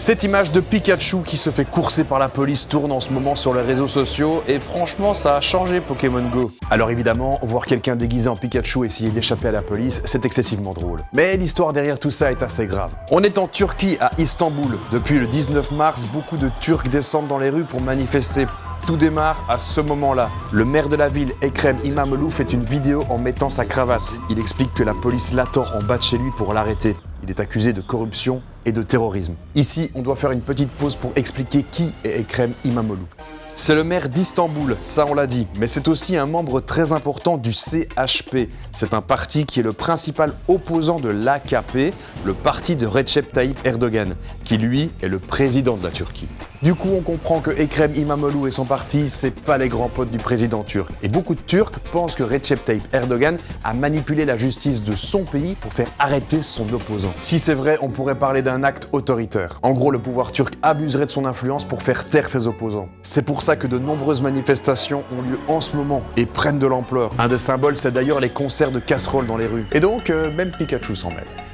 Cette image de Pikachu qui se fait courser par la police tourne en ce moment sur les réseaux sociaux et franchement ça a changé Pokémon Go. Alors évidemment, voir quelqu'un déguisé en Pikachu essayer d'échapper à la police, c'est excessivement drôle. Mais l'histoire derrière tout ça est assez grave. On est en Turquie, à Istanbul. Depuis le 19 mars, beaucoup de Turcs descendent dans les rues pour manifester. Tout démarre à ce moment-là. Le maire de la ville, Ekrem İmamoğlu, fait une vidéo en mettant sa cravate. Il explique que la police l'attend en bas de chez lui pour l'arrêter. Il est accusé de corruption et de terrorisme. Ici, on doit faire une petite pause pour expliquer qui est Ekrem İmamoğlu. C'est le maire d'Istanbul, ça on l'a dit, mais c'est aussi un membre très important du CHP. C'est un parti qui est le principal opposant de l'AKP, le parti de Recep Tayyip Erdogan, qui lui est le président de la Turquie. Du coup, on comprend que Ekrem İmamoğlu et son parti, c'est pas les grands potes du président turc. Et beaucoup de Turcs pensent que Recep Tayyip Erdogan a manipulé la justice de son pays pour faire arrêter son opposant. Si c'est vrai, on pourrait parler d'un acte autoritaire. En gros, le pouvoir turc abuserait de son influence pour faire taire ses opposants. C'est pour ça que de nombreuses manifestations ont lieu en ce moment et prennent de l'ampleur. Un des symboles, c'est d'ailleurs les concerts de casseroles dans les rues. Et donc, même Pikachu s'en mêle.